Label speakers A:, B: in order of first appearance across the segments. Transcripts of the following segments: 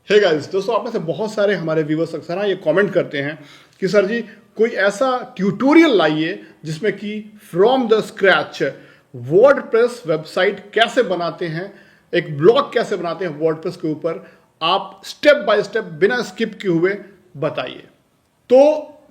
A: Hey guys, दोस्तों आप में से बहुत सारे हमारे व्यूवर्स अक्सर ये कमेंट करते हैं कि सर जी कोई ऐसा ट्यूटोरियल लाइए जिसमें कि from the scratch WordPress website कैसे बनाते हैं, एक ब्लॉग कैसे बनाते हैं वर्डप्रेस के ऊपर, आप स्टेप बाय स्टेप बिना स्किप किए हुए बताइए। तो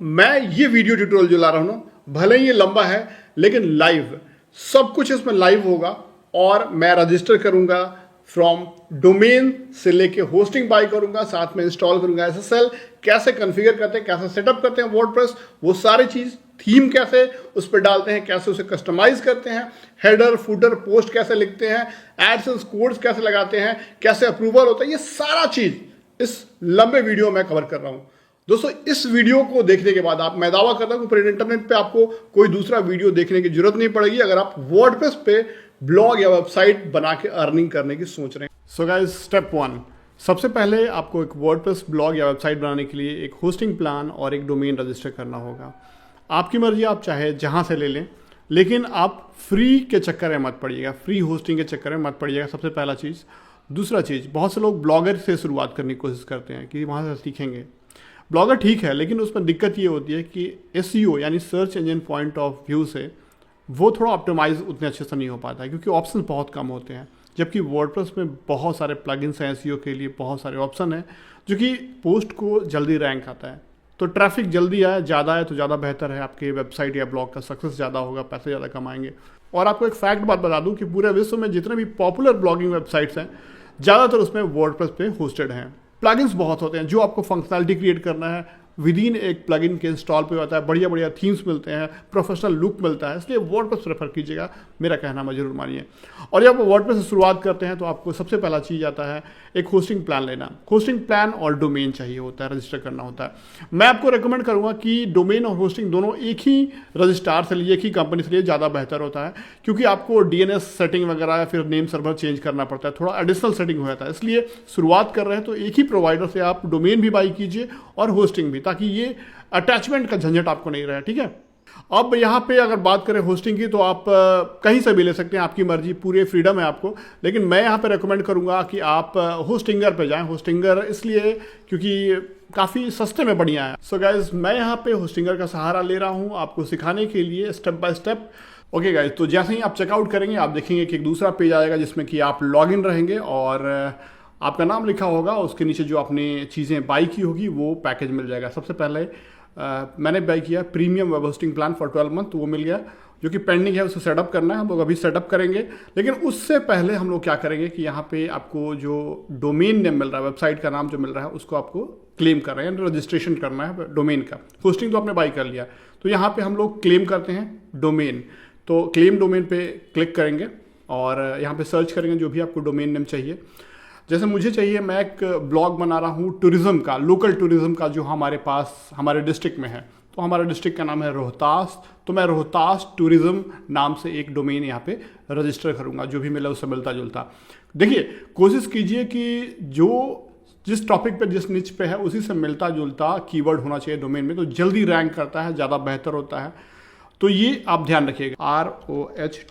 A: मैं ये वीडियो ट्यूटोरियल जो ला रहा हूँ, भले ही ये लंबा है लेकिन लाइव सब कुछ इसमें लाइव होगा और मैं रजिस्टर करूंगा फ्रॉम डोमेन से लेके होस्टिंग बाय करूंगा, साथ में इंस्टॉल करूंगा एसएसएल, कैसे कॉन्फ़िगर करते हैं, कैसे सेटअप करते हैं वर्डप्रेस, वो सारी चीज, थीम कैसे उस पर डालते हैं, कैसे उसे कस्टमाइज करते हैं, हेडर फुटर पोस्ट कैसे लिखते हैं, एडसेंस कोड्स कैसे लगाते हैं, कैसे अप्रूवल होता है, ये सारा चीज इस लंबे वीडियो में कवर कर रहा हूं। दोस्तों इस वीडियो को देखने के बाद मैं दावा करता हूं कि पूरे इंटरनेट पे आपको कोई दूसरा वीडियो देखने की जरूरत नहीं पड़ेगी अगर आप वर्डप्रेस पे ब्लॉग या वेबसाइट बना के अर्निंग करने की सोच रहे हैं। सो गाइस, स्टेप 1, सबसे पहले आपको एक वर्डप्रेस ब्लॉग या वेबसाइट बनाने के लिए एक होस्टिंग प्लान और एक डोमेन रजिस्टर करना होगा। आपकी मर्जी, आप चाहे जहां से ले लें, लेकिन आप फ्री के चक्कर में मत पड़िएगा, फ्री होस्टिंग के चक्कर में मत पड़िएगा, सबसे पहला चीज़। दूसरा चीज़, बहुत से लोग ब्लॉगर से शुरुआत करने की कोशिश करते हैं कि वहाँ से सीखेंगे। ब्लॉगर ठीक है, लेकिन उसमें दिक्कत ये होती है कि एसईओ यानी search engine point of view से वो थोड़ा ऑप्टिमाइज उतने अच्छे से नहीं हो पाता है, क्योंकि ऑप्शन बहुत कम होते हैं। जबकि वर्डप्रेस में बहुत सारे प्लगइन्स हैं एसईओ के लिए, बहुत सारे ऑप्शन हैं जो कि पोस्ट को जल्दी रैंक आता है। तो ट्रैफिक जल्दी आए, ज़्यादा आए तो ज़्यादा बेहतर है, आपके वेबसाइट या ब्लॉग का सक्सेस ज़्यादा होगा, पैसे ज़्यादा कमाएंगे। और आपको एक फैक्ट बात बता दूं कि पूरे विश्व में जितने भी पॉपुलर ब्लॉगिंग वेबसाइट्स हैं, ज़्यादातर उसमें वर्डप्रेस पे होस्टेड हैं। प्लगइन्स बहुत होते हैं, जो आपको फंक्शनैलिटी क्रिएट करना है विद इन एक प्लगइन के इंस्टॉल पे होता है, बढ़िया बढ़िया थीम्स मिलते हैं, प्रोफेशनल लुक मिलता है, इसलिए वर्डप्रेस प्रेफर कीजिएगा, मेरा कहना मैं जरूर मानिए। और जब आप वर्डप्रेस से शुरुआत करते हैं तो आपको सबसे पहला चीज़ आता है एक होस्टिंग प्लान लेना। होस्टिंग प्लान और डोमेन चाहिए होता है, रजिस्टर करना होता है। मैं आपको रेकमेंड करूँगा कि डोमेन और होस्टिंग दोनों एक ही रजिस्ट्रार से लिए, एक ही कंपनी से लिए ज़्यादा बेहतर होता है, क्योंकि आपको डीएनएस सेटिंग वगैरह या फिर नेम सर्वर चेंज करना पड़ता है, थोड़ा एडिशनल सेटिंग हो जाता है। इसलिए शुरुआत कर रहे हैं तो एक ही प्रोवाइडर से आप डोमेन भी बाई कीजिए और होस्टिंग भी, ताकि ये अटैचमेंट का झंझट आपको नहीं रहे, ठीक है। अब यहाँ पे अगर बात करें होस्टिंग की, तो आप कहीं से भी ले सकते हैं, आपकी मर्जी, पूरी फ्रीडम है आपको। लेकिन मैं यहाँ पे रेकमेंड करूँगा कि आप होस्टिंगर पे जाएं। होस्टिंगर इसलिए क्योंकि काफ़ी सस्ते में बढ़िया है। सो गाइज, मैं यहाँ पे होस्टिंगर का सहारा ले रहा हूँ आपको सिखाने के लिए step by step. Okay guys, तो जैसे ही आप चेकआउट करेंगे आप देखेंगे कि एक दूसरा पेज आएगा जिसमें कि आप लॉग इन रहेंगे और आपका नाम लिखा होगा, उसके नीचे जो आपने चीज़ें बाई की होगी वो पैकेज मिल जाएगा। सबसे पहले मैंने बाई किया premium web hosting plan for 12 month, तो वो मिल गया, जो कि पेंडिंग है, उसे सेटअप करना है, हम लोग अभी सेटअप करेंगे। लेकिन उससे पहले हम लोग क्या करेंगे कि यहाँ पे आपको जो डोमेन नेम मिल रहा है, वेबसाइट का नाम जो मिल रहा है, उसको आपको क्लेम कर रहे हैं, रजिस्ट्रेशन करना है डोमेन का। होस्टिंग तो आपने बाई कर लिया, तो यहाँ पे हम लोग क्लेम करते हैं डोमेन। तो क्लेम डोमेन पे क्लिक करेंगे और यहाँ पे सर्च करेंगे जो भी आपको डोमेन नेम चाहिए। जैसे मुझे चाहिए, मैं एक ब्लॉग बना रहा हूँ टूरिज़्म का, लोकल टूरिज़्म का, जो हमारे पास हमारे डिस्ट्रिक्ट में है। तो हमारे डिस्ट्रिक्ट का नाम है रोहतास, तो मैं रोहतास टूरिज़्म नाम से एक डोमेन यहाँ पे रजिस्टर करूँगा, जो भी मिला उससे मिलता जुलता। देखिए, कोशिश कीजिए कि जो जिस टॉपिक पे, जिस निच पे है, उसी से मिलता जुलता कीवर्ड होना चाहिए डोमेन में, तो जल्दी रैंक करता है, ज़्यादा बेहतर होता है। तो ये आप ध्यान रखिएगा। ROHTASTOURISM,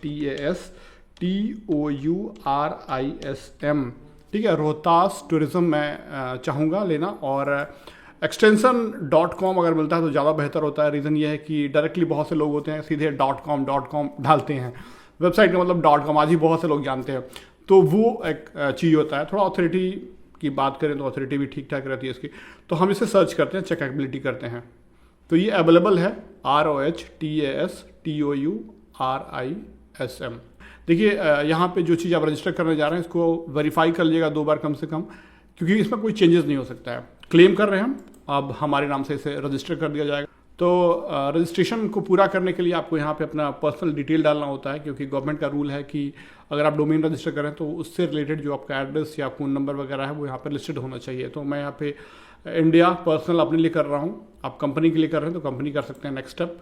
A: ठीक है, रोहतास टूरिज़्म मैं चाहूँगा लेना। और एक्सटेंशन .com अगर मिलता है तो ज़्यादा बेहतर होता है। रीज़न ये है कि डायरेक्टली बहुत से लोग होते हैं सीधे .com डालते हैं, वेबसाइट का मतलब .com आज ही बहुत से लोग जानते हैं, तो वो एक चीज़ होता है। थोड़ा ऑथोरिटी की बात करें तो ऑथोरिटी भी ठीक ठाक रहती है इसकी। तो हम इसे सर्च करते हैं, चेकएबिलिटी करते हैं, तो ये अवेलेबल है ROHTASTOURISM। देखिए, यहाँ पे जो चीज़ आप रजिस्टर करने जा रहे हैं इसको वेरीफाई कर लीजिएगा 2 बार कम से कम, क्योंकि इसमें कोई चेंजेस नहीं हो सकता है। क्लेम कर रहे हैं हम, अब हमारे नाम से इसे रजिस्टर कर दिया जाएगा। तो रजिस्ट्रेशन को पूरा करने के लिए आपको यहाँ पे अपना पर्सनल डिटेल डालना होता है, क्योंकि गवर्नमेंट का रूल है कि अगर आप डोमेन रजिस्टर करें तो उससे रिलेटेड जो आपका एड्रेस या फ़ोन नंबर वगैरह है वो यहाँ पर लिस्टेड होना चाहिए। तो मैं यहाँ पे इंडिया पर्सनल अपने लिए कर रहा हूँ, आप कंपनी के लिए कर रहे हैं तो कंपनी कर सकते हैं। नेक्स्ट स्टेप,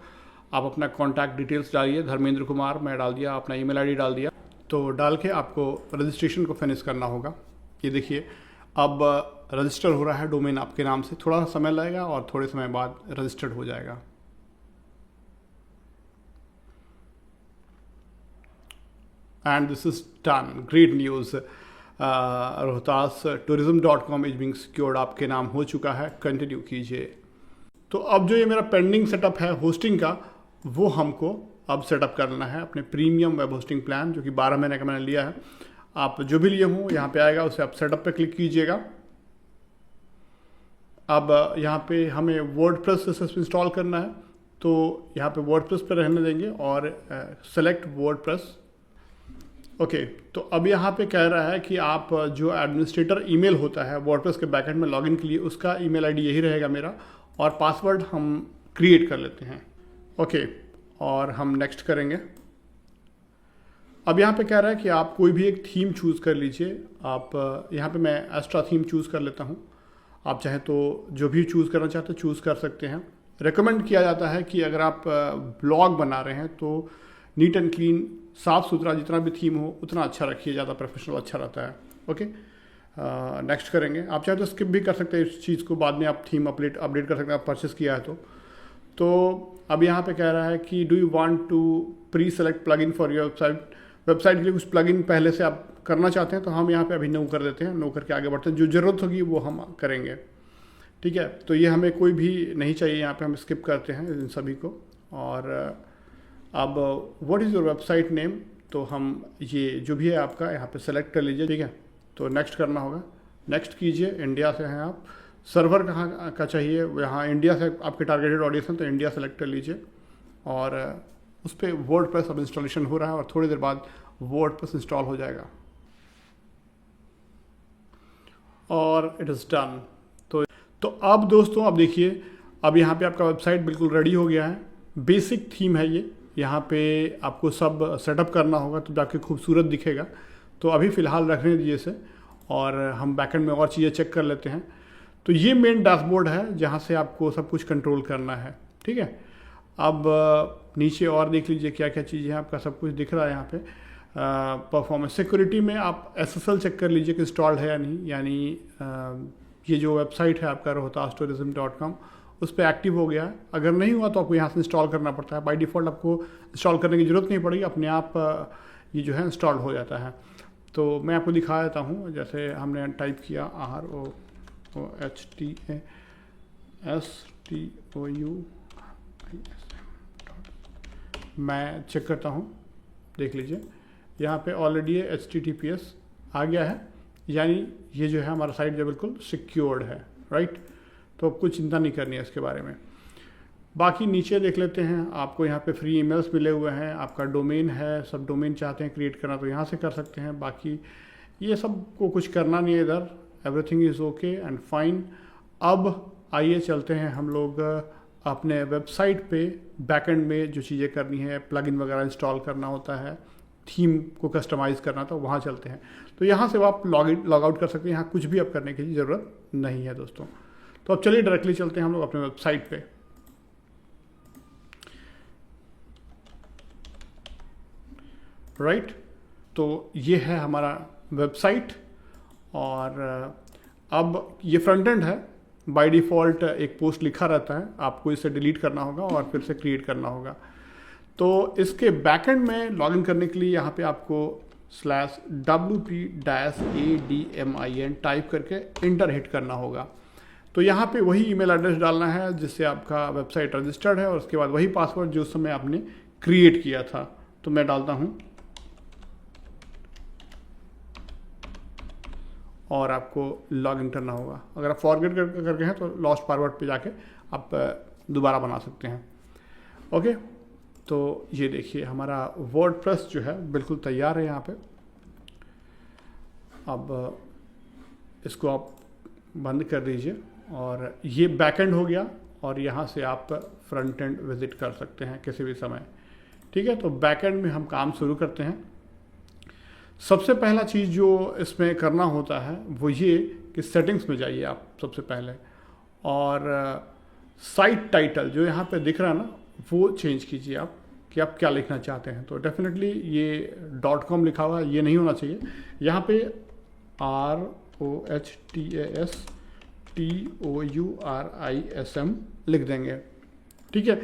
A: आप अपना कॉन्टैक्ट डिटेल्स डालिए, धर्मेंद्र कुमार मैं डाल दिया, अपना ईमेल आईडी डाल दिया। तो डाल के आपको रजिस्ट्रेशन को फिनिश करना होगा। ये देखिए, अब रजिस्टर हो रहा है डोमेन आपके नाम से, थोड़ा सा समय लगेगा और थोड़े समय बाद रजिस्टर्ड हो जाएगा। And this is done, great news. Rohtas tourism.com is being secured आपके नाम हो चुका है, कंटिन्यू कीजिए। तो अब जो ये मेरा पेंडिंग सेटअप है होस्टिंग का, वो हमको अब सेटअप करना है अपने प्रीमियम वेब होस्टिंग प्लान, जो कि 12 महीने का मैंने लिया है। आप जो भी लिए हों यहाँ पे आएगा, उसे आप सेटअप पे क्लिक कीजिएगा। अब यहाँ पे हमें वर्डप्रेस सिस्टम इंस्टॉल करना है, तो यहाँ पे वर्डप्रेस पे रहने देंगे और सेलेक्ट वर्डप्रेस। ओके, तो अब यहाँ पे कह रहा है कि आप जो एडमिनिस्ट्रेटर ईमेल होता है वर्डप्रेस के बैकएंड में लॉगिन के लिए, उसका ईमेल आईडी यही रहेगा मेरा, और पासवर्ड हम क्रिएट कर लेते हैं। ओके, और हम नेक्स्ट करेंगे। अब यहाँ पे कह रहा है कि आप कोई भी एक थीम चूज़ कर लीजिए। आप यहाँ पे मैं एस्ट्रा थीम चूज़ कर लेता हूँ। आप चाहे तो जो भी चूज़ करना चाहते हैं चूज़ कर सकते हैं। रिकमेंड किया जाता है कि अगर आप ब्लॉग बना रहे हैं तो नीट एंड क्लीन, साफ़ सुथरा जितना भी थीम हो उतना अच्छा रखिए, ज़्यादा प्रोफेशनल अच्छा रहता है। ओके, नेक्स्ट करेंगे। आप चाहे तो स्किप भी कर सकते हैं इस चीज़ को, बाद में आप थीम अपडेट कर सकते हैं, आप परचेस किया है तो अब यहाँ पे कह रहा है कि do you want to pre select plugin for your website के लिए कुछ प्लगइन पहले से आप करना चाहते हैं, तो हम यहाँ पे अभी नो कर देते हैं। नो करके आगे बढ़ते हैं, जो ज़रूरत होगी वो हम करेंगे। ठीक है, तो ये हमें कोई भी नहीं चाहिए, यहाँ पे हम स्किप करते हैं इन सभी को। और अब what is your website name, तो हम ये जो भी है आपका यहाँ पे सेलेक्ट कर लीजिए। ठीक है, तो नेक्स्ट करना होगा। नेक्स्ट कीजिए। इंडिया से हैं आप, सर्वर कहाँ का चाहिए, यहाँ इंडिया से आपके टारगेटेड ऑडियंस हैं तो इंडिया सेलेक्ट कर लीजिए। और उस पर वर्डप्रेस अब इंस्टॉलेशन हो रहा है और थोड़ी देर बाद वर्डप्रेस इंस्टॉल हो जाएगा और इट इज़ डन। तो अब दोस्तों, अब देखिए, अब यहाँ पे आपका वेबसाइट बिल्कुल रेडी हो गया है। बेसिक थीम है ये, यहाँ पे आपको सब सेटअप करना होगा तो जाके खूबसूरत दिखेगा। तो अभी फ़िलहाल रखने दीजिए इसे, और हम बैकएंड में और चीज़ें चेक कर लेते हैं। तो ये मेन डैशबोर्ड है जहाँ से आपको सब कुछ कंट्रोल करना है। ठीक है, अब नीचे और देख लीजिए क्या क्या चीज़ें हैं, आपका सब कुछ दिख रहा है यहाँ पे। परफॉर्मेंस सिक्योरिटी में आप SSL चेक कर लीजिए कि इंस्टॉल्ड है या नहीं, यानी ये जो वेबसाइट है आपका रोहतास tourism.com, उस पर एक्टिव हो गया है। अगर नहीं हुआ तो आपको यहाँ से इंस्टॉल करना पड़ता है। बाय डिफ़ॉल्ट आपको इंस्टॉल करने की ज़रूरत नहीं पड़ेगी, अपने आप ये जो है इंस्टॉल हो जाता है। तो मैं आपको दिखा देता हूँ। जैसे हमने टाइप किया ROHTASTOU, मैं चेक करता हूँ, देख लीजिए यहाँ पे ऑलरेडी HTTPS आ गया है, यानी ये जो है हमारा साइट जो बिल्कुल सिक्योर्ड है। राइट, तो अब कुछ चिंता नहीं करनी है इसके बारे में। बाकी नीचे देख लेते हैं, आपको यहाँ पे फ्री ईमेल्स मिले हुए हैं, आपका डोमेन है, सब डोमेन चाहते हैं क्रिएट करना तो यहाँ से कर सकते हैं। बाकी ये सब को कुछ करना नहीं है इधर, everything is okay and fine. अब आइए चलते हैं हम लोग अपने वेबसाइट पे बैकएंड में जो चीज़ें करनी है, प्लगइन वगैरह इंस्टॉल करना होता है, थीम को कस्टमाइज़ करना, तो वहाँ चलते हैं। तो यहाँ से आप लॉग आउट कर सकते हैं, यहाँ कुछ भी अब करने की ज़रूरत नहीं है दोस्तों। तो अब चलिए डायरेक्टली चलते हैं हम लोग अपने वेबसाइट पे। राइट, तो ये है हमारा वेबसाइट, और अब ये फ्रंट एंड है। बाय डिफ़ॉल्ट एक पोस्ट लिखा रहता है, आपको इसे डिलीट करना होगा और फिर से क्रिएट करना होगा। तो इसके बैकएंड में लॉगिन करने के लिए यहाँ पे आपको /wp-admin टाइप करके इंटर हिट करना होगा। तो यहाँ पे वही ईमेल एड्रेस डालना है जिससे आपका वेबसाइट रजिस्टर्ड है, और उसके बाद वही पासवर्ड जो उस समय आपने क्रिएट किया था। तो मैं डालता हूँ, और आपको लॉगिन करना होगा। अगर आप फॉरगेट करके हैं तो लॉस्ट पासवर्ड पे जाके आप दोबारा बना सकते हैं। ओके, तो ये देखिए हमारा वर्डप्रेस जो है बिल्कुल तैयार है यहाँ पे। अब इसको आप बंद कर दीजिए, और ये बैकएंड हो गया, और यहाँ से आप फ्रंट एंड विजिट कर सकते हैं किसी भी समय। ठीक है, तो बैकएंड में हम काम शुरू करते हैं। सबसे पहला चीज़ जो इसमें करना होता है वो ये कि सेटिंग्स में जाइए आप सबसे पहले, और साइट टाइटल जो यहाँ पे दिख रहा है ना, वो चेंज कीजिए आप कि आप क्या लिखना चाहते हैं। तो डेफिनेटली ये .com लिखा हुआ है, ये नहीं होना चाहिए। यहाँ पे ROHTASTOURISM लिख देंगे। ठीक है,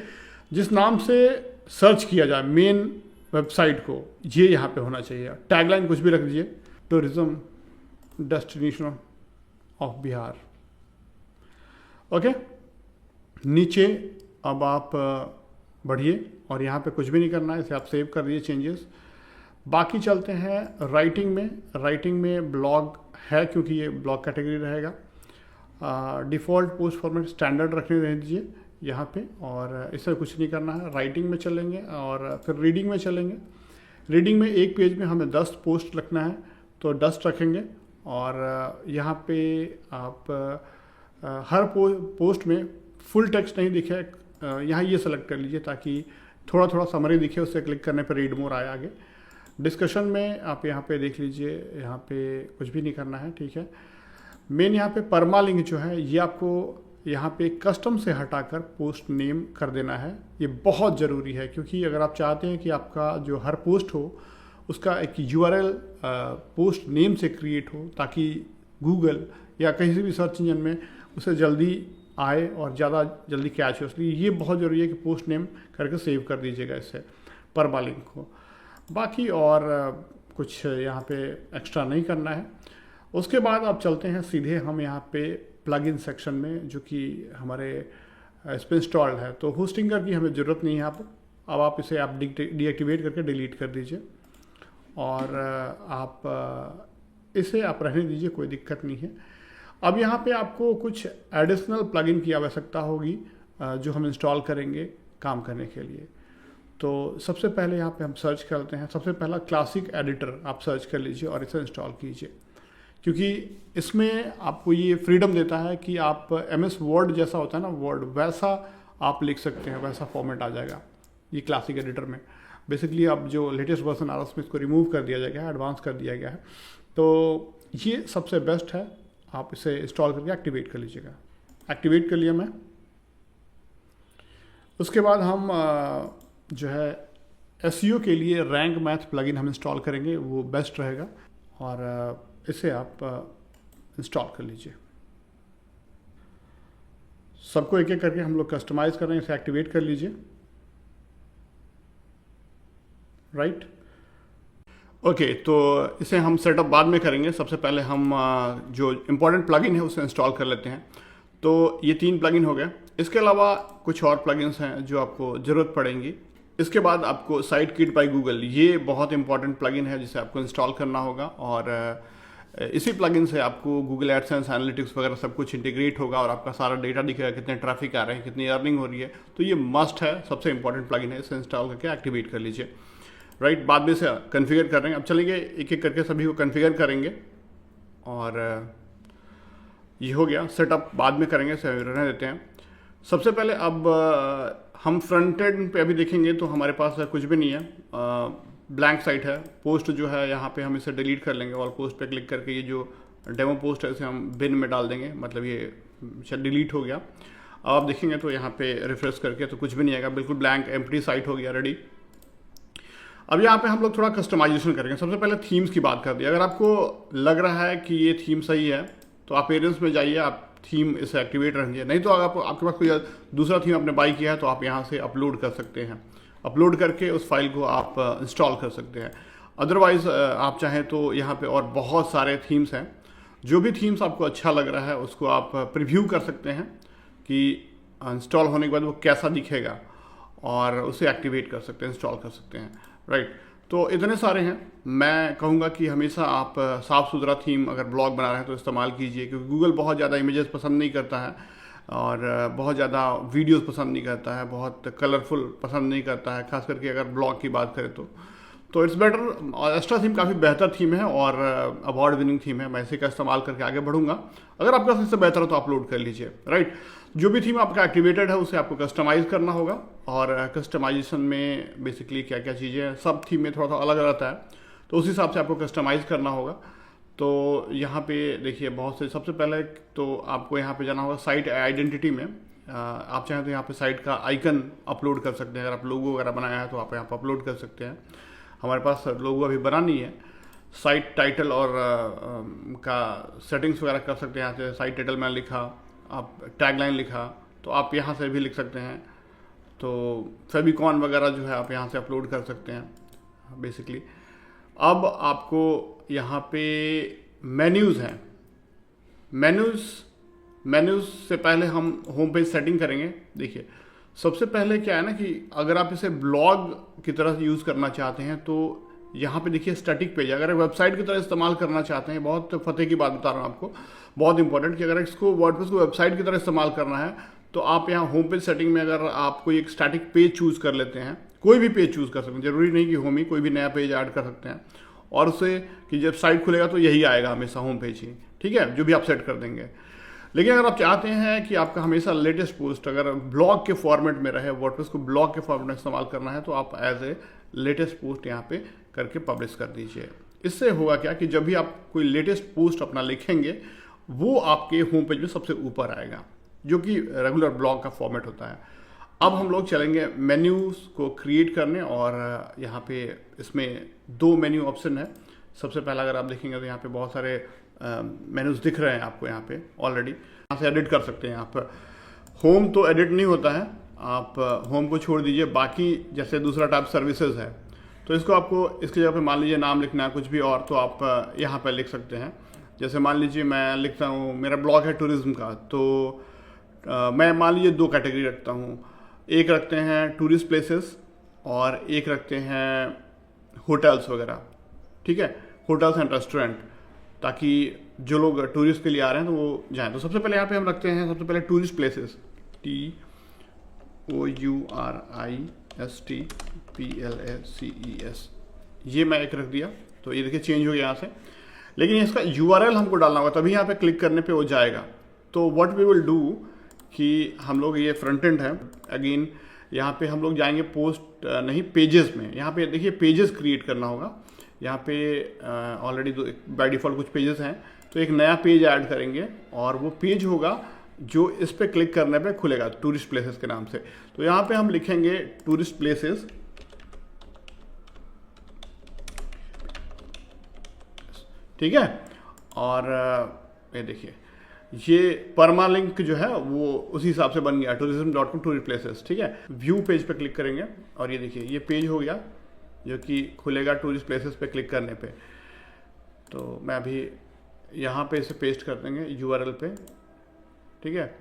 A: जिस नाम से सर्च किया जाए मेन वेबसाइट को, ये यहाँ पे होना चाहिए। टैगलाइन कुछ भी रख दीजिए, tourism destination of Bihar. Okay, नीचे अब आप बढ़िए और यहाँ पे कुछ भी नहीं करना है, इसे आप सेव कर दीजिए चेंजेस। बाकी चलते हैं राइटिंग में। राइटिंग में ब्लॉग है क्योंकि ये ब्लॉग कैटेगरी रहेगा। डिफ़ॉल्ट पोस्ट फॉर्मेट स्टैंडर्ड रखने रह दीजिए यहाँ पे, और इसमें कुछ नहीं करना है। राइटिंग में चलेंगे और फिर रीडिंग में चलेंगे। रीडिंग में एक पेज में हमें 10 पोस्ट रखना है तो 10 रखेंगे, और यहाँ पे आप हर पोस्ट में फुल टेक्स्ट नहीं दिखे, यहाँ ये सेलेक्ट कर लीजिए ताकि थोड़ा थोड़ा समरी दिखे, उससे क्लिक करने पर रीड मोर आए आगे। डिस्कशन में आप यहाँ पे देख लीजिए, यहाँ पे कुछ भी नहीं करना है, ठीक है। मेन यहाँ पे परमालिंक जो है ये आपको यहाँ पे कस्टम से हटाकर पोस्ट नेम कर देना है। ये बहुत ज़रूरी है क्योंकि अगर आप चाहते हैं कि आपका जो हर पोस्ट हो उसका एक URL पोस्ट नेम से क्रिएट हो ताकि गूगल या कहीं से भी सर्च इंजन में उसे जल्दी आए और ज़्यादा जल्दी कैच हो, इसलिए ये बहुत ज़रूरी है कि पोस्ट नेम करके सेव कर दीजिएगा इससे परमालिंक को। बाकी और कुछ यहाँ पे एक्स्ट्रा नहीं करना है। उसके बाद आप चलते हैं सीधे हम यहाँ पे प्लगइन सेक्शन में, जो कि हमारे इस पर इंस्टॉल्ड है। तो होस्टिंगर की हमें ज़रूरत नहीं है यहाँ पर। अब आप इसे आप डीएक्टिवेट करके डिलीट कर दीजिए, और आप इसे आप रहने दीजिए, कोई दिक्कत नहीं है। अब यहाँ पे आपको कुछ एडिशनल प्लगइन की आवश्यकता होगी जो हम इंस्टॉल करेंगे काम करने के लिए। तो सबसे पहले यहाँ पे हम सर्च करते हैं। सबसे पहला क्लासिक एडिटर आप सर्च कर लीजिए और इसे इंस्टॉल कीजिए, क्योंकि इसमें आपको ये फ्रीडम देता है कि आप MS वर्ड जैसा होता है ना, वर्ड वैसा आप लिख सकते हैं, वैसा फॉर्मेट आ जाएगा ये क्लासिक एडिटर में। बेसिकली अब जो लेटेस्ट वर्जन आ रहा है उसमें इसको रिमूव कर दिया गया है, एडवांस कर दिया गया है। तो ये सबसे बेस्ट है, आप इसे इंस्टॉल करके एक्टिवेट कर लीजिएगा। एक्टिवेट कर लिया मैं। उसके बाद हम जो है SEO के लिए रैंक मैथ प्लगइन हम इंस्टॉल करेंगे, वो बेस्ट रहेगा, और इसे आप इंस्टॉल कर लीजिए। सबको एक एक करके हम लोग कस्टमाइज कर रहे हैं, इसे एक्टिवेट कर लीजिए। राइट, ओके, तो इसे हम सेटअप बाद में करेंगे। सबसे पहले हम जो इम्पोर्टेंट प्लगइन है उसे इंस्टॉल कर लेते हैं। तो ये 3 प्लगइन हो गए। इसके अलावा कुछ और प्लगइन्स हैं जो आपको ज़रूरत पड़ेंगी। इसके बाद आपको साइटकिट बाय गूगल, ये बहुत इंपॉर्टेंट प्लगइन है जिसे आपको इंस्टॉल करना होगा, और इसी प्लगइन से आपको गूगल एडसेंस एनालिटिक्स वगैरह सब कुछ इंटीग्रेट होगा और आपका सारा डेटा दिखेगा, कितने ट्रैफिक आ रहे हैं, कितनी अर्निंग हो रही है। तो ये मस्ट है, सबसे इंपॉर्टेंट प्लगइन है, इसे इंस्टॉल करके एक्टिवेट कर लीजिए। राइट, बाद में से कन्फिगर कर रहे हैं। अब चलेंगे एक एक करके सभी को कन्फिगर करेंगे, और ये हो गया। सेटअप बाद में करेंगे, इसे रहने देते हैं। सबसे पहले अब हम फ्रंट एंड पे अभी देखेंगे तो हमारे पास कुछ भी नहीं है, ब्लैंक साइट है। पोस्ट जो है यहाँ पे हम इसे डिलीट कर लेंगे, ऑल पोस्ट पे क्लिक करके ये जो डेमो पोस्ट है इसे हम बिन में डाल देंगे, मतलब ये शायद डिलीट हो गया। अब आप देखेंगे तो यहाँ पे रिफ्रेश करके तो कुछ भी नहीं आएगा, बिल्कुल ब्लैंक एम्प्टी साइट हो गया, रेडी। अब यहाँ पे हम लोग थोड़ा कस्टमाइजेशन करेंगे। सबसे पहले थीम्स की बात कर दी। अगर आपको लग रहा है कि ये थीम सही है तो आप पेरेंट्स में जाइए, आप थीम इसे एक्टिवेट रखिए। नहीं तो अगर आपके पास कोई दूसरा थीम आपने बाई किया है तो आप यहाँ से अपलोड कर सकते हैं। अपलोड करके उस फाइल को आप इंस्टॉल कर सकते हैं। अदरवाइज़ आप चाहें तो यहाँ पे और बहुत सारे थीम्स हैं। जो भी थीम्स आपको अच्छा लग रहा है उसको आप प्रीव्यू कर सकते हैं कि इंस्टॉल होने के बाद वो कैसा दिखेगा, और उसे एक्टिवेट कर सकते हैं, इंस्टॉल कर सकते हैं। राइट, तो इतने सारे हैं। मैं कहूँगा कि हमेशा आप साफ़ सुथरा थीम अगर ब्लॉग बना रहे हैं तो इस्तेमाल कीजिए, क्योंकि गूगल बहुत ज़्यादा इमेजेस पसंद नहीं करता है, और बहुत ज़्यादा वीडियोस पसंद नहीं करता है, बहुत कलरफुल पसंद नहीं करता है, खास करके अगर ब्लॉग की बात करें तो इट्स बेटर। और एक्स्ट्रा थीम काफ़ी बेहतर थीम है और अवार्ड विनिंग थीम है। मैं इसी का इस्तेमाल करके आगे बढ़ूंगा। अगर आपका इससे बेहतर हो तो अपलोड कर लीजिए। राइट, जो भी थीम आपका एक्टिवेटेड है उसे आपको कस्टमाइज़ करना होगा, और कस्टमाइजेशन में बेसिकली क्या क्या चीज़ें हैं, सब थीम में थोड़ा सा अलग रहता है, तो उस हिसाब से आपको कस्टमाइज़ करना होगा। तो यहाँ पे देखिए बहुत से, सबसे पहले तो आपको यहाँ पे जाना होगा साइट आइडेंटिटी में। आप चाहें तो यहाँ पे साइट का आइकन अपलोड कर सकते हैं। अगर आप लोगो वगैरह बनाया है तो आप यहाँ पर अपलोड कर सकते हैं। हमारे पास लोगो अभी बना नहीं है। साइट टाइटल और का सेटिंग्स वगैरह कर सकते हैं यहाँ से। साइट टाइटल मैंने लिखा, आप टैगलाइन लिखा तो आप यहाँ से भी लिख सकते हैं। तो फेविकॉन वगैरह जो है आप यहाँ से अपलोड कर सकते हैं बेसिकली। अब आपको यहाँ पे मेन्यूज़ हैं, मेन्यूज़ से पहले हम होम पेज सेटिंग करेंगे। देखिए सबसे पहले क्या है ना कि अगर आप इसे ब्लॉग की तरह यूज़ करना चाहते हैं तो यहाँ पे देखिए स्टैटिक पेज, अगर वेबसाइट की तरह इस्तेमाल करना चाहते हैं, बहुत फतेह की बात बता रहा हूँ आपको, बहुत इंपॉर्टेंट, कि अगर इसको वर्डप्रेस को वेबसाइट की तरह इस्तेमाल करना है तो आप यहाँ होम पेज सेटिंग में अगर आप कोई एक स्टैटिक पेज चूज़ कर लेते हैं, कोई भी पेज चूज़ कर सकते हैं, जरूरी नहीं कि होम ही, कोई भी नया पेज ऐड कर सकते हैं, और उसे कि जब साइट खुलेगा तो यही आएगा हमेशा होम पेज ही, ठीक है, जो भी आप सेट कर देंगे। लेकिन अगर आप चाहते हैं कि आपका हमेशा लेटेस्ट पोस्ट अगर ब्लॉग के फॉर्मेट में रहे, वर्डप्रेस को ब्लॉग के फॉर्मेट में इस्तेमाल करना है, तो आप एज ए लेटेस्ट पोस्ट यहाँ पे करके पब्लिश कर दीजिए। इससे होगा क्या कि जब भी आप कोई लेटेस्ट पोस्ट अपना लिखेंगे वो आपके होम पेज में सबसे ऊपर आएगा, जो कि रेगुलर ब्लॉग का फॉर्मेट होता है। अब हम लोग चलेंगे मेन्यूज़ को क्रिएट करने, और यहाँ पे इसमें 2 मेन्यू ऑप्शन है। सबसे पहला अगर आप देखेंगे तो यहाँ पे बहुत सारे मेन्यूज़ दिख रहे हैं आपको यहाँ पे ऑलरेडी, यहाँ से एडिट कर सकते हैं आप। होम तो एडिट नहीं होता है, आप होम को छोड़ दीजिए, बाकी जैसे दूसरा टाइप सर्विसेज है तो इसको आपको इसकी जगह पे मान लीजिए नाम लिखना है कुछ भी और, तो आप यहाँ पे लिख सकते हैं। जैसे मान लीजिए मैं लिखता हूँ, मेरा ब्लॉग है टूरिज्म का, तो मैं मान लीजिए 2 कैटेगरी रखता हूँ, एक रखते हैं टूरिस्ट प्लेसेस और एक रखते हैं होटल्स वगैरह, ठीक है, होटल्स एंड रेस्टोरेंट, ताकि जो लोग टूरिस्ट के लिए आ रहे हैं तो वो जाएं। तो सबसे पहले यहाँ पे हम रखते हैं सबसे पहले टूरिस्ट प्लेसेस, TOURISTPLACES, ये मैं एक रख दिया। तो ये देखिए चेंज हो गया यहाँ से, लेकिन इसका URL हमको डालना होगा, तभी यहाँ पे क्लिक करने पे वो जाएगा। तो व्हाट वी विल डू कि हम लोग, ये फ्रंट एंड है, अगेन यहाँ पे हम लोग जाएंगे पोस्ट नहीं पेजेस में, यहाँ पे देखिए पेजेस क्रिएट करना होगा। यहाँ पे ऑलरेडी बाय डिफ़ॉल्ट कुछ पेजेस हैं, तो एक नया पेज ऐड करेंगे और वो पेज होगा जो इस पे क्लिक करने पे खुलेगा टूरिस्ट प्लेसेस के नाम से। तो यहाँ पे हम लिखेंगे टूरिस्ट प्लेसेस, ठीक है, और ये देखिए ये परमालिंक जो है वो उसी हिसाब से बन गया, tourism.com टूरिस्ट प्लेसेस, ठीक है। व्यू पेज पे क्लिक करेंगे और ये देखिए ये पेज हो गया जो कि खुलेगा टूरिस्ट प्लेसेस पे क्लिक करने पे। तो मैं अभी यहाँ पे इसे पेस्ट कर देंगे URL पे, ठीक है,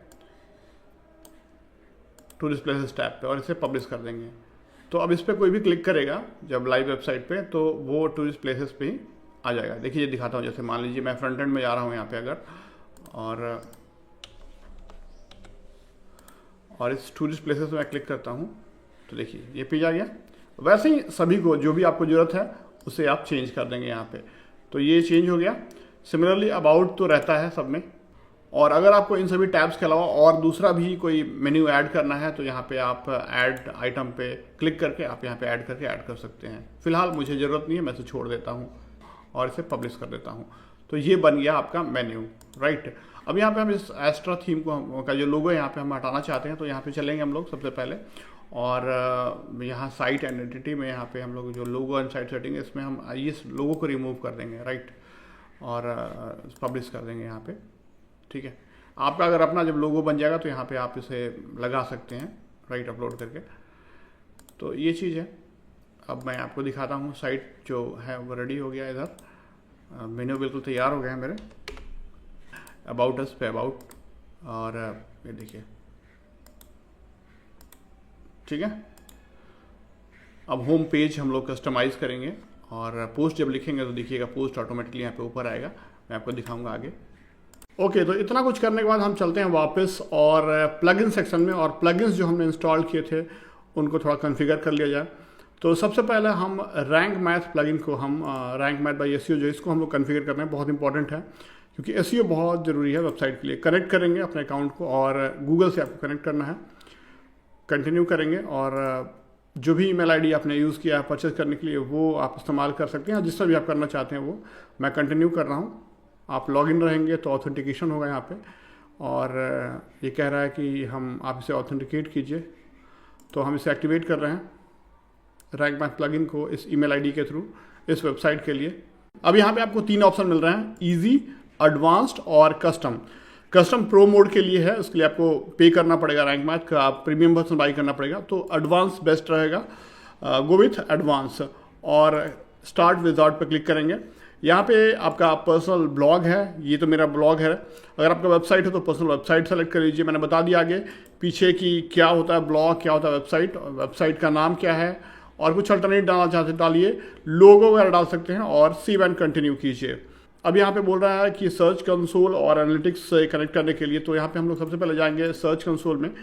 A: टूरिस्ट प्लेसेस टैब पे, और इसे पब्लिश कर देंगे। तो अब इस पर कोई भी क्लिक करेगा जब लाइव वेबसाइट पे, तो वो टूरिस्ट प्लेसेस पे ही आ जाएगा। देखिए ये दिखाता हूँ, जैसे मान लीजिए मैं फ्रंट एंड में जा रहा हूँ यहाँ पे अगर, और इस टूरिस्ट प्लेसेस में क्लिक करता हूँ तो देखिए ये पेज आ गया। वैसे ही सभी को जो भी आपको ज़रूरत है उसे आप चेंज कर देंगे यहाँ पे, तो ये चेंज हो गया। सिमिलरली अबाउट तो रहता है सब में, और अगर आपको इन सभी टैब्स के अलावा और दूसरा भी कोई मेन्यू ऐड करना है तो यहाँ पे आप ऐड आइटम पे क्लिक करके आप यहाँ पे ऐड करके ऐड कर सकते हैं। फिलहाल मुझे ज़रूरत नहीं है, मैं इसे छोड़ देता हूँ और इसे पब्लिश कर देता हूँ। तो ये बन गया आपका मेन्यू, राइट। अब यहाँ पे हम इस एस्ट्रा थीम को का जो लोगो है यहाँ पे हम हटाना चाहते हैं, तो यहाँ पे चलेंगे हम लोग सबसे पहले, और यहाँ साइट आइडेंटिटी में यहाँ पे हम लोग जो लोगो एंड साइट सेटिंग है इसमें हम इस लोगो को रिमूव कर देंगे, राइट, और पब्लिश कर देंगे यहाँ पे, ठीक है। आपका अगर अपना जब लोगो बन जाएगा तो यहाँ पे आप इसे लगा सकते हैं, राइट, अपलोड करके। तो ये चीज़ है। अब मैं आपको दिखाता हूँ, साइट जो है वो रेडी हो गया, इधर मेन्यू बिल्कुल तैयार हो गए हैं मेरे। अबाउट अस पे अबाउट, और ये देखिए, ठीक है। अब होम पेज हम लोग कस्टमाइज़ करेंगे, और पोस्ट जब लिखेंगे तो देखिएगा पोस्ट ऑटोमेटिकली यहाँ पे ऊपर आएगा। मैं आपको दिखाऊंगा आगे। ओके, तो इतना कुछ करने के बाद हम चलते हैं वापस और प्लगइन सेक्शन में, और प्लगइन्स जो हमने इंस्टॉल किए थे उनको थोड़ा कॉन्फ़िगर कर लिया जाए। तो सबसे पहले हम रैंक मैथ प्लगइन को हम रैंक मैथ बाय एसईओ जो इसको हम लोग कॉन्फ़िगर करना है, बहुत इंपॉर्टेंट है क्योंकि एसईओ बहुत ज़रूरी है वेबसाइट के लिए। कनेक्ट करेंगे अपने अकाउंट को, और गूगल से आपको कनेक्ट करना है, कंटिन्यू करेंगे, और जो भी ईमेल आईडी आपने यूज़ किया है परचेज करने के लिए वो आप इस्तेमाल कर सकते हैं, जिससे भी आप करना चाहते हैं वो। मैं कंटिन्यू कर रहा हूँ। आप लॉगिन रहेंगे तो ऑथेंटिकेशन होगा यहाँ पे, और ये कह रहा है कि आप इसे ऑथेंटिकेट कीजिए, तो हम इसे एक्टिवेट कर रहे हैं रैंक मैथ प्लगइन को इस ईमेल आईडी के थ्रू इस वेबसाइट के लिए। अब यहाँ पे आपको 3 ऑप्शन मिल रहे हैं, इजी, एडवांस्ड और कस्टम। कस्टम प्रो मोड के लिए है, उसके लिए आपको पे करना पड़ेगा, रैंक मैथ का आप प्रीमियम वर्जन बाई करना पड़ेगा, तो एडवांस बेस्ट रहेगा, गो विथ एडवांस। और स्टार्ट विजार्ड पर क्लिक करेंगे। यहाँ पे आपका पर्सनल ब्लॉग है, ये तो मेरा ब्लॉग है। अगर आपका वेबसाइट है तो पर्सनल वेबसाइट सेलेक्ट कर लीजिए। मैंने बता दिया आगे पीछे कि क्या होता है ब्लॉग, क्या होता है वेबसाइट, वेबसाइट का नाम क्या है, और कुछ अल्टरनेट डालना चाहते डालिए, लोगो वगैरह डाल सकते हैं, और सेव एंड कंटिन्यू कीजिए। अब यहाँ पे बोल रहा है कि सर्च कंसोल और एनालिटिक्स से कनेक्ट करने के लिए, तो यहाँ पे हम लोग सबसे पहले जाएंगे सर्च कंसोल में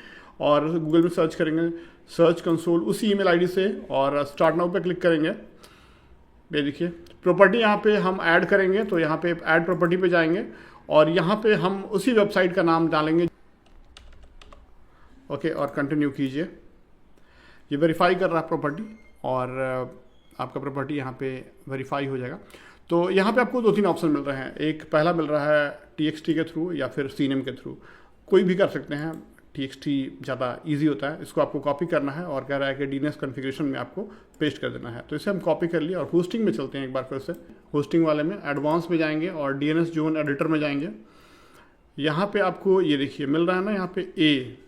A: और गूगल में सर्च करेंगे सर्च कंसोल उसी ईमेल आईडी से, और स्टार्ट नाउ पे क्लिक करेंगे। ये देखिए प्रॉपर्टी यहाँ पे हम ऐड करेंगे, तो यहाँ पे ऐड प्रॉपर्टी पे जाएंगे और यहाँ पे हम उसी वेबसाइट का नाम डालेंगे। ओके, और कंटिन्यू कीजिए। ये वेरीफाई कर रहा है प्रॉपर्टी, और आपका प्रॉपर्टी यहाँ पे वेरीफाई हो जाएगा। तो यहाँ पे आपको 2-3 ऑप्शन मिल रहे हैं। एक पहला मिल रहा है TXT के थ्रू या फिर CNAME के थ्रू, कोई भी कर सकते हैं। TXT ज़्यादा इजी होता है। इसको आपको कॉपी करना है और कह रहा है कि DNS कॉन्फ़िगरेशन में आपको पेस्ट कर देना है। तो इसे हम कॉपी कर लिए और होस्टिंग में चलते हैं एक बार फिर से। होस्टिंग वाले में एडवांस में जाएंगे और DNS जोन एडिटर में जाएंगे। यहाँ पे आपको ये देखिए मिल रहा है ना, यहाँ पे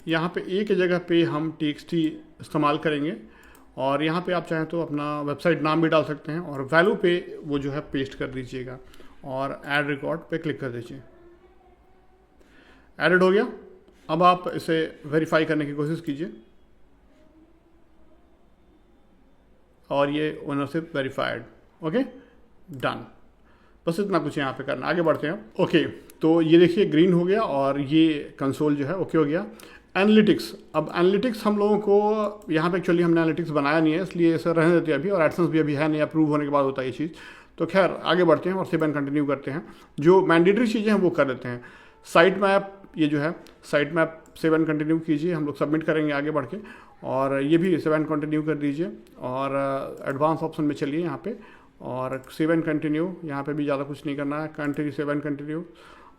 A: यहाँ पे A की जगह पे हम TXT इस्तेमाल करेंगे, और यहाँ पे आप चाहें तो अपना वेबसाइट नाम भी डाल सकते हैं, और वैल्यू पे वो जो है पेस्ट कर दीजिएगा और ऐड रिकॉर्ड पे क्लिक कर दीजिए। एडेड हो गया। अब आप इसे वेरीफाई करने की कोशिश कीजिए, और ये ओनरशिप वेरीफाइड। Okay, done. बस इतना कुछ यहाँ पे करना, आगे बढ़ते हैं। ओके, तो ये देखिए ग्रीन हो गया और ये कंसोल जो है ओके हो गया। एनालिटिक्स, अब एनालिटिक्स हम लोगों को यहाँ पे एक्चुअली हमने एनालिटिक्स बनाया नहीं है, इसलिए इसे रहने देते हैं अभी, और एडसेंस भी अभी है नहीं, अप्रूव होने के बाद होता है ये चीज़। तो खैर आगे बढ़ते हैं और सेव एंड कंटिन्यू करते हैं। जो मैंडेटरी चीज़ें हैं वो कर देते हैं। साइट मैप, ये जो है site map save and continue कीजिए, हम लोग सबमिट करेंगे आगे बढ़ के, और ये भी सेव एंड कंटिन्यू कर दीजिए, और एडवांस ऑप्शन में चलिए यहाँ पे, और सेव एंड कंटिन्यू। यहाँ पे भी ज़्यादा कुछ नहीं करना है, कंटिन्यू सेव एंड कंटिन्यू।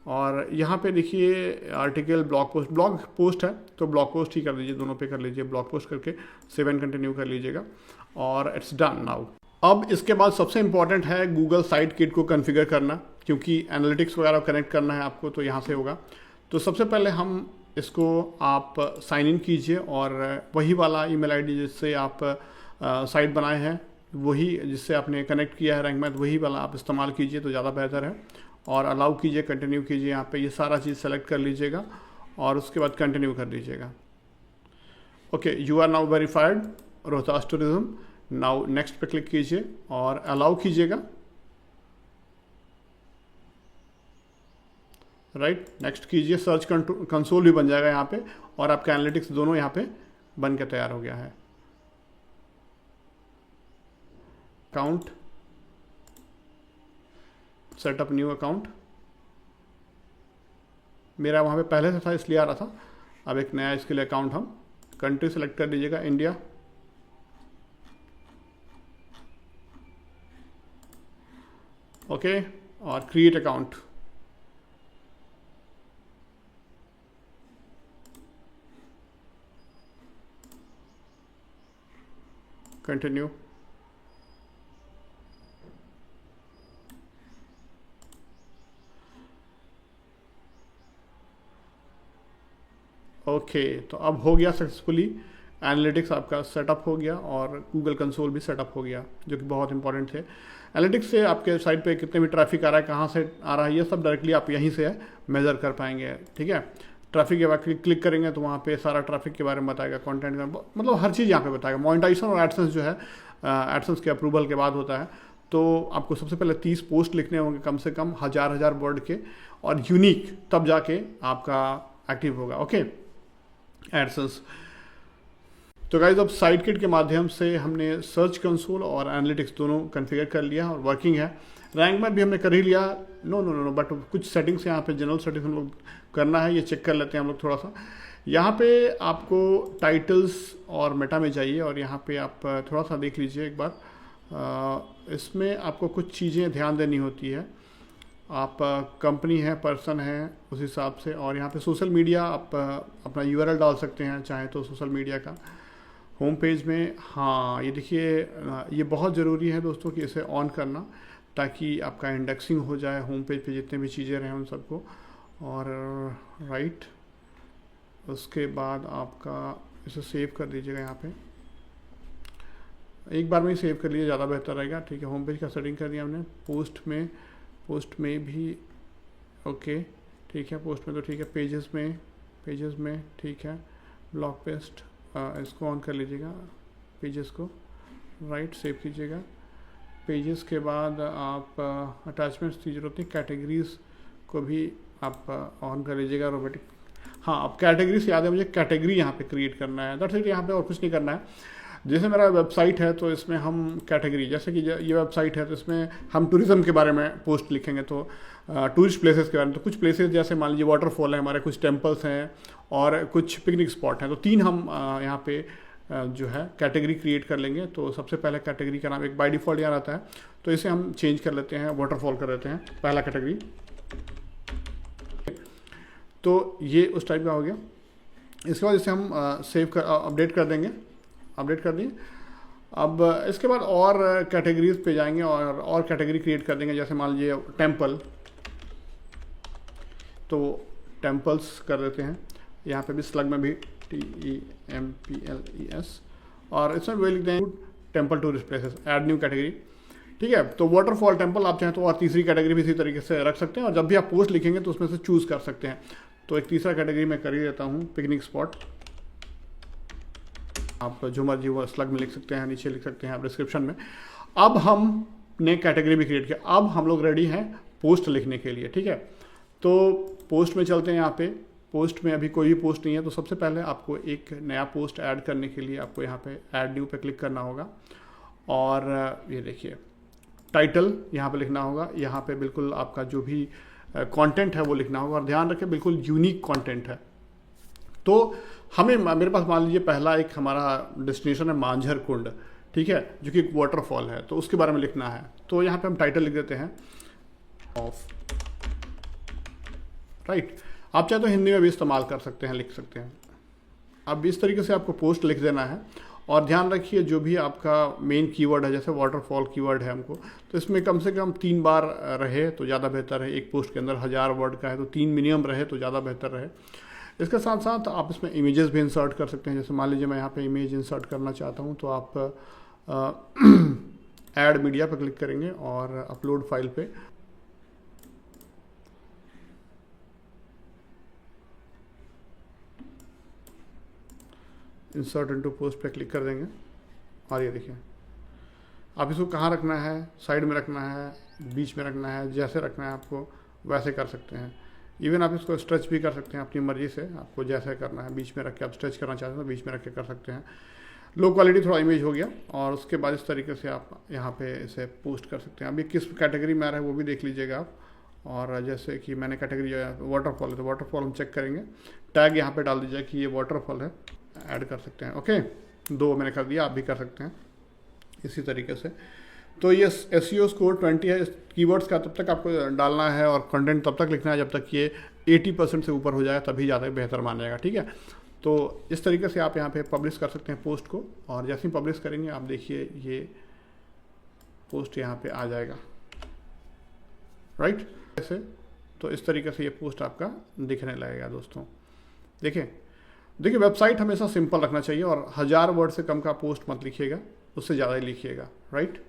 A: और यहाँ पे देखिए आर्टिकल ब्लॉग पोस्ट है, तो ब्लॉग पोस्ट ही कर दीजिए, दोनों पे कर लीजिए, ब्लॉग पोस्ट करके सेव एंड कंटिन्यू कर लीजिएगा, और इट्स डन नाउ। अब इसके बाद सबसे इंपॉर्टेंट है गूगल साइट किट को कॉन्फ़िगर करना, क्योंकि एनालिटिक्स वगैरह कनेक्ट करना है आपको, तो यहाँ से होगा। तो सबसे पहले हम इसको आप साइन इन कीजिए, और वही वाला ईमेल आईडी जिससे आप साइट बनाए हैं, वही जिससे आपने कनेक्ट किया है रैंक मैथ, वही वाला आप इस्तेमाल कीजिए तो ज़्यादा बेहतर है। और अलाउ कीजिए, कंटिन्यू कीजिए, यहाँ पे ये सारा चीज़ सेलेक्ट कर लीजिएगा और उसके बाद कंटिन्यू कर दीजिएगा। Okay, you are now verified Rohtas tourism. Now next पे क्लिक कीजिए और अलाउ कीजिएगा। राइट, नेक्स्ट कीजिए। सर्च कंसोल भी बन जाएगा यहाँ पे, और आपका एनालिटिक्स दोनों यहाँ पे बन के तैयार हो गया है। अकाउंट, सेटअप न्यू अकाउंट, मेरा वहाँ पे पहले से था इसलिए आ रहा था। अब एक नया इसके लिए अकाउंट, हम कंट्री सेलेक्ट कर दीजिएगा, इंडिया। ओके, और क्रिएट अकाउंट। कंटिन्यू। ओके, तो अब हो गया सक्सेसफुली, एनालिटिक्स आपका सेटअप हो गया और गूगल कंसोल भी सेटअप हो गया, जो कि बहुत इंपॉर्टेंट थे। एनालिटिक्स से आपके साइट पे कितने भी ट्रैफिक आ रहा है, कहाँ से आ रहा है, ये सब डायरेक्टली आप यहीं से मेजर कर पाएंगे। ठीक है, ट्रैफिक के बाद क्लिक करेंगे तो वहाँ पे सारा ट्रैफिक के बारे में बताएगा, कंटेंट का मतलब हर चीज़ यहाँ पे बताएगा। मोनेटाइजेशन और एडसेंस जो है एडसेंस के अप्रूवल के बाद होता है, तो आपको सबसे पहले 30 पोस्ट लिखने होंगे कम से कम 1000 वर्ड के, और यूनिक, तब जाके आपका एक्टिव होगा। Okay, AdSense. तो गाइज अब साइट किट के माध्यम से हमने सर्च कंसोल और एनालिटिक्स दोनों कॉन्फ़िगर कर लिया और वर्किंग है। रैंक मैथ भी हमने कर ही लिया। नो, बट कुछ सेटिंग्स यहाँ पे, जनरल सेटिंग्स हम लोग करना है, ये चेक कर लेते हैं हम लोग थोड़ा सा। यहाँ पे आपको टाइटल्स और मेटा में जाइए, और यहाँ पे आप थोड़ा सा देख लीजिए एक बार। इसमें आपको कुछ चीज़ें ध्यान देनी होती है। आप कंपनी है, पर्सन है, उस हिसाब से। और यहाँ पे सोशल मीडिया, आप अपना URL डाल सकते हैं चाहे तो सोशल मीडिया का। होम पेज में, हाँ ये देखिए, ये बहुत ज़रूरी है दोस्तों कि इसे ऑन करना, ताकि आपका इंडेक्सिंग हो जाए होम पेज पे जितने भी चीज़ें रहें उन सबको। और राइट, उसके बाद आपका इसे सेव कर दीजिएगा यहाँ पे। एक बार में ही सेव कर लीजिए, ज़्यादा बेहतर रहेगा। ठीक है, होम पेज का सेटिंग कर दिया हमने। पोस्ट में भी ओके, ठीक है, पोस्ट में तो ठीक है। पेजेस में ठीक है। ब्लॉग पेस्ट इसको ऑन कर लीजिएगा, पेजेस को, राइट, सेव कीजिएगा। पेजेस के बाद आप अटैचमेंट्स की जरूरत नहीं, कैटेगरीज को भी आप ऑन कर लीजिएगा रोबोटिक। हाँ, अब कैटेगरी से याद है मुझे, कैटेगरी यहाँ पे क्रिएट करना है, दैट्स इट। यहाँ पे और कुछ नहीं करना है। जैसे मेरा वेबसाइट है तो इसमें हम कैटेगरी, जैसे कि ये वेबसाइट है तो इसमें हम टूरिज्म के बारे में पोस्ट लिखेंगे, तो टूरिस्ट प्लेसेस के बारे में। तो कुछ प्लेसेस जैसे मान लीजिए वाटरफॉल है हमारे, कुछ टेम्पल्स हैं और कुछ पिकनिक स्पॉट हैं, तो 3 हम यहाँ पे जो है कैटेगरी क्रिएट कर लेंगे। तो सबसे पहले कैटेगरी का नाम एक बाय डिफ़ॉल्ट यहाँ आता है, तो इसे हम चेंज कर लेते हैं, वाटरफॉल कर देते हैं पहला कैटेगरी। तो ये उस टाइप का हो गया। इसके बाद इसे हम अपडेट कर देंगे, अपडेट कर दिए। अब इसके बाद और कैटेगरीज पे जाएंगे और कैटेगरी क्रिएट कर देंगे। जैसे मान लीजिए टेम्पल, तो टेम्पल्स कर देते हैं। यहाँ पे भी स्लग में भी TEMPLES, और इसमें वे लिखते हैं temple tourist places, add new category. ठीक है, तो वाटरफॉल टेम्पल आप चाहें तो और तीसरी कैटेगरी भी इसी तरीके से रख सकते हैं, और जब भी आप पोस्ट लिखेंगे तो उसमें से चूज़ कर सकते हैं। तो एक तीसरा कैटेगरी मैं कर ही देता हूँ, पिकनिक स्पॉट। आप जो मर्जी वो स्लग में लिख सकते हैं, नीचे लिख सकते हैं आप डिस्क्रिप्शन में। अब हमने कैटेगरी भी क्रिएट किया, अब हम लोग रेडी हैं पोस्ट लिखने के लिए। ठीक है, तो पोस्ट में चलते हैं। यहाँ पे पोस्ट में अभी कोई भी पोस्ट नहीं है, तो सबसे पहले आपको एक नया पोस्ट ऐड करने के लिए आपको यहाँ पे ऐड न्यू पे क्लिक करना होगा, और ये देखिए टाइटल यहाँ पे लिखना होगा। यहाँ पे बिल्कुल आपका जो भी कंटेंट है वो लिखना होगा, और ध्यान रखें बिल्कुल यूनिक कंटेंट है। तो हमें, मेरे पास मान लीजिए पहला एक हमारा डेस्टिनेशन है मांझर कुंड, ठीक है, जो कि एक वाटरफॉल है, तो उसके बारे में लिखना है। तो यहाँ पे हम टाइटल लिख देते हैं ऑफ, राइट। आप चाहे तो हिंदी में भी इस्तेमाल कर सकते हैं, लिख सकते हैं। अब इस तरीके से आपको पोस्ट लिख देना है, और ध्यान रखिए जो भी आपका मेन कीवर्ड है, जैसे वाटरफॉल कीवर्ड है हमको, तो इसमें कम से कम 3 बार रहे तो ज़्यादा बेहतर है। एक पोस्ट के अंदर 1000 वर्ड का है तो 3 मिनिमम रहे तो ज़्यादा बेहतर रहे। इसके साथ साथ आप इसमें इमेजेस भी इंसर्ट कर सकते हैं। जैसे मान लीजिए मैं यहाँ पे इमेज इंसर्ट करना चाहता हूँ, तो आप ऐड मीडिया पर क्लिक करेंगे और अपलोड फाइल पे इंसर्ट इनटू पोस्ट पे क्लिक कर देंगे, और ये देखिए आप इसको कहाँ रखना है, साइड में रखना है, बीच में रखना है, जैसे रखना है आपको वैसे कर सकते हैं। इवन आप इसको स्ट्रेच भी कर सकते हैं अपनी मर्जी से, आपको जैसे करना है। बीच में रख के आप स्ट्रेच करना चाहते हैं तो बीच में रख के कर सकते हैं। लो क्वालिटी थोड़ा इमेज हो गया, और उसके बाद इस तरीके से आप यहाँ पे इसे पोस्ट कर सकते हैं। अभी किस कैटेगरी में आ रहा है वो भी देख लीजिएगा आप। और जैसे कि मैंने कैटेगरी वाटरफॉल है, तो वाटरफॉल हम चेक करेंगे, टैग यहाँ पे डाल दीजिए कि ये वाटरफॉल है, ऐड कर सकते हैं। ओके, 2 मैंने कर दिया, आप भी कर सकते हैं इसी तरीके से। तो ये SEO स्कोर 20 है। कीवर्ड्स का तब तक आपको डालना है और कंटेंट तब तक लिखना है जब तक ये 80% से ऊपर हो जाए, तभी ज़्यादा बेहतर माना जाएगा। ठीक है, तो इस तरीके से आप यहाँ पे पब्लिश कर सकते हैं पोस्ट को, और जैसे ही पब्लिश करेंगे आप देखिए ये पोस्ट यहाँ पे आ जाएगा, राइट। ऐसे तो इस तरीके से ये पोस्ट आपका दिखने लगेगा दोस्तों। देखिए वेबसाइट हमेशा सिंपल रखना चाहिए, और 1000 वर्ड से कम का पोस्ट मत लिखिएगा, उससे ज़्यादा ही लिखिएगा, राइट।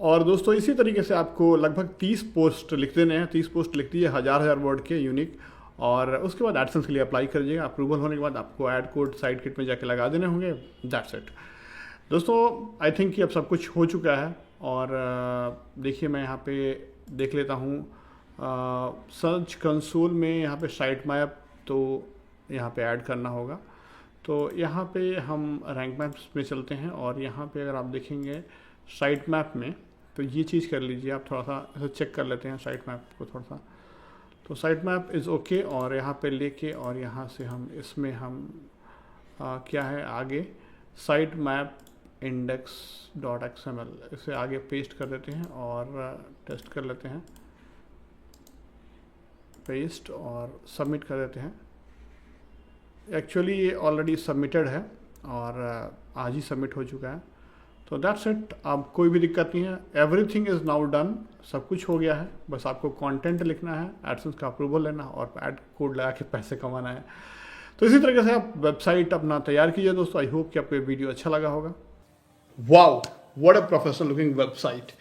A: और दोस्तों इसी तरीके से आपको लगभग 30 पोस्ट लिख देने हैं। 30 पोस्ट लिख दीजिए 1000 वर्ड के यूनिक, और उसके बाद एडसेंस के लिए अप्लाई कर दीजिएगा। अप्रूवल होने के बाद आपको ऐड कोड साइट किट में जाके लगा देने होंगे, दैट्स इट दोस्तों। आई थिंक कि अब सब कुछ हो चुका है। और देखिए मैं यहाँ पे देख लेता हूँ सर्च कंसोल में, यहाँ पे साइट मैप तो यहाँ पे ऐड करना होगा। तो यहाँ पे हम रैंक मैप्स में चलते हैं, और यहाँ पे अगर आप देखेंगे साइट मैप में, तो ये चीज़ कर लीजिए आप, थोड़ा सा ऐसे चेक कर लेते हैं साइट मैप को थोड़ा सा। तो साइट मैप इज़ ओके, और यहाँ पे लेके और यहाँ से हम इसमें हम क्या है आगे साइट मैप index.xml इसे आगे पेस्ट कर देते हैं और टेस्ट कर लेते हैं, पेस्ट और सबमिट कर देते हैं। एक्चुअली ये ऑलरेडी सबमिटेड है और आज ही सबमिट हो चुका है। तो दैट्स इट, अब कोई भी दिक्कत नहीं है, एवरीथिंग इज़ नाउ डन, सब कुछ हो गया है। बस आपको कंटेंट लिखना है, एडसेंस का अप्रूवल लेना और ऐड कोड लगा के पैसे कमाना है। तो इसी तरीके से आप वेबसाइट अपना तैयार कीजिए दोस्तों। आई होप कि आपको ये वीडियो अच्छा लगा होगा। Wow, what a professional looking website.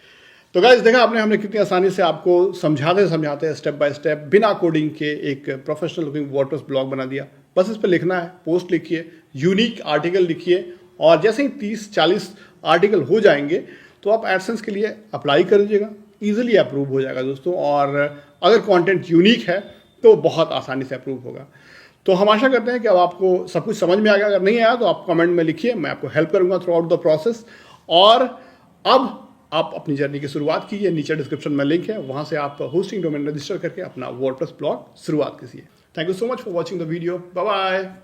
A: तो गाइस देखा आपने, हमने कितनी आसानी से आपको समझाते समझाते स्टेप बाय स्टेप बिना कोडिंग के एक प्रोफेशनल लुकिंग वर्डप्रेस ब्लॉग बना दिया। बस इस पर लिखना है, पोस्ट लिखिए, यूनिक आर्टिकल लिखिए, और जैसे ही 30-40 आर्टिकल हो जाएंगे तो आप एडसेंस के लिए अप्लाई कर दीजिएगा, ईजिली अप्रूव हो जाएगा दोस्तों। और अगर कंटेंट यूनिक है तो बहुत आसानी से अप्रूव होगा। तो हम आशा करते हैं कि अब आपको सब कुछ समझ में आ गया। अगर नहीं आया तो आप कमेंट में लिखिए, मैं आपको हेल्प करूंगा थ्रू आउट द प्रोसेस। और अब आप अपनी जर्नी की शुरुआत कीजिए, नीचे डिस्क्रिप्शन में लिंक है, वहां से आप होस्टिंग डोमेन रजिस्टर करके अपना वर्डप्रेस ब्लॉग शुरुआत कीजिए। Thank you so much for watching the video. Bye bye.